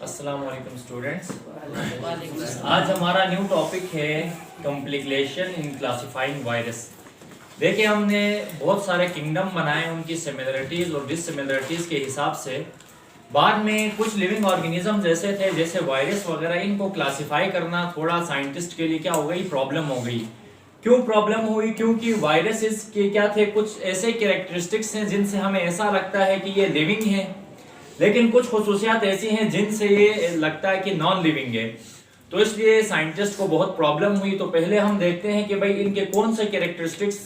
अस्सलाम वालेकुम स्टूडेंट्स। आज हमारा न्यू टॉपिक है कॉम्प्लिकेशन इन क्लासिफाइंग वायरस। देखिए, हमने बहुत सारे किंगडम बनाए, उनकी सिमिलरिटीज़ और डिससिमिलरिटीज़ के हिसाब से बाद में कुछ लिविंग ऑर्गेनिज्म ऐसे थे जैसे वायरस वगैरह, इनको क्लासिफाई करना थोड़ा साइंटिस्ट के लिए क्या हो गई, प्रॉब्लम हो गई। क्यों प्रॉब्लम हुई? क्योंकि वायरसेस के क्या थे, कुछ ऐसे कैरेक्टरिस्टिक्स हैं जिनसे हमें ऐसा लगता है कि ये लिविंग है, लेकिन कुछ खसूसियात ऐसी हैं जिनसे ये लगता है कि नॉन लिविंग है। तो इसलिए साइंटिस्ट को बहुत प्रॉब्लम हुई। तो पहले हम देखते हैं कि भाई इनके कौन से कैरेक्टरिस्टिक्स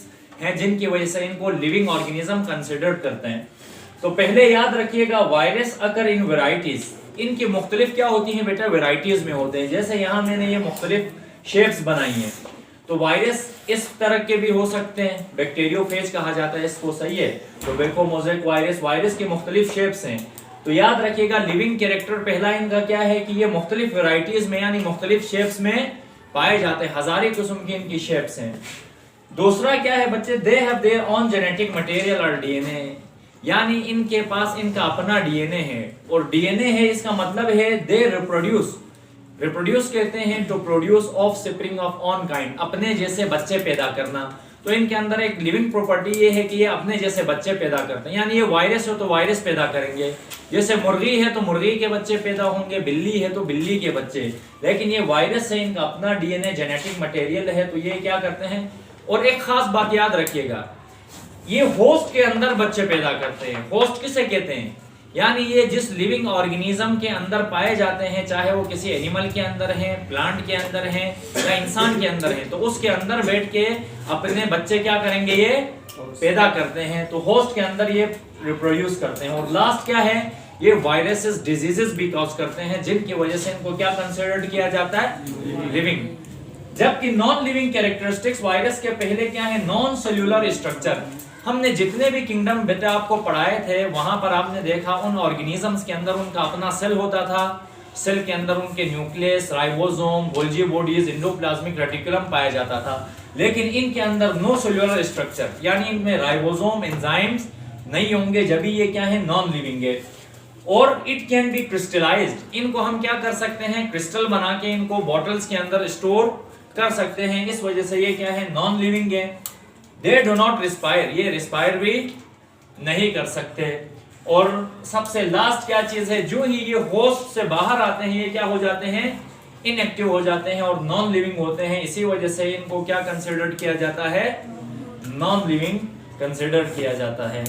हैं जिनकी वजह से इनको लिविंग ऑर्गेनिज्म कंसिडर करते हैं। तो पहले याद रखिएगा, वायरस अगर इन वेराइटीज, इनकी मुख्तलिफ क्या होती हैं बेटा, वेराइटीज में होते हैं। जैसे यहाँ मैंने ये मुख्तलिफ शेप्स बनाई हैं, तो वायरस इस तरह के भी हो सकते हैं, बैक्टीरियोफेज कहा जाता है इसको, सही है। तो बेकोमोज़ेक वायरस, वायरस की मुख्तलिफ शेप्स हैं। तो याद रखिएगा, लिविंग कैरेक्टर पहला इनका क्या है कि ये मुख्तलिफ वेराइटीज में यानी मुख्तलिफ शेप्स में पाए जाते हैं, हजारों किस्म की इनकी शेप्स हैं। दूसरा क्या है बच्चे, they have their own genetic material और डीएनए, यानी इनके पास इनका अपना डीएनए है। और डीएनए है, इसका मतलब है दे रिप्रोड्यूस, रिप्रोड्यूस कहते हैं to produce offspring of own kind, अपने जैसे बच्चे पैदा करना। तो इनके अंदर एक लिविंग प्रॉपर्टी ये है कि ये अपने जैसे बच्चे पैदा करते हैं, यानी ये वायरस हो तो वायरस पैदा करेंगे। जैसे मुर्गी है तो मुर्गी के बच्चे पैदा होंगे, बिल्ली है तो बिल्ली के बच्चे। लेकिन ये वायरस है, इनका अपना डीएनए जेनेटिक मटेरियल है, तो ये क्या करते हैं। और एक खास बात याद रखिएगा, ये होस्ट के अंदर बच्चे पैदा करते हैं। होस्ट किसे कहते हैं, यानी ये जिस लिविंग ऑर्गेनिज्म के अंदर पाए जाते हैं, चाहे वो किसी एनिमल के अंदर हैं, प्लांट के अंदर हैं या इंसान के अंदर हैं, तो उसके अंदर बैठ के अपने बच्चे क्या करेंगे, ये पैदा करते हैं। तो होस्ट के अंदर ये रिप्रोड्यूस करते हैं। और लास्ट क्या है, ये वायरसेस डिजीजेस भी कॉज करते हैं, जिनकी वजह से इनको क्या कंसिडर्ड किया जाता है, लिविंग। जबकि नॉन लिविंग कैरेक्टरिस्टिक्स वायरस के पहले क्या है, नॉन सेल्यूलर स्ट्रक्चर। हमने जितने भी किंगडम बेटा आपको पढ़ाए थे, वहां पर आपने देखा उन ऑर्गेनिजम्स के अंदर उनका अपना सेल होता था। सेल के अंदर उनके nucleus, ribosome, Golgi bodies, endoplasmic reticulum पाया जाता था। लेकिन इनके अंदर नो सेल्यूलर स्ट्रक्चर, यानी इनमें राइबोसोम, एंजाइम्स नहीं होंगे, जब ये क्या है, नॉन लिविंग है। और इट कैन बी क्रिस्टलाइज्ड, इनको हम क्या कर सकते हैं, क्रिस्टल बना के इनको बॉटल्स के अंदर स्टोर कर सकते हैं। इस वजह से ये क्या है, नॉन लिविंग है। दे डो नॉट रिस्पायर, ये रिस्पायर भी नहीं कर सकते। और सबसे लास्ट क्या चीज है, जो ही ये होस्ट से बाहर आते हैं, ये क्या हो जाते हैं, इनएक्टिव हो जाते हैं और नॉन लिविंग होते हैं। इसी वजह से इनको क्या कंसिडर किया जाता है, नॉन लिविंग कंसिडर किया जाता है।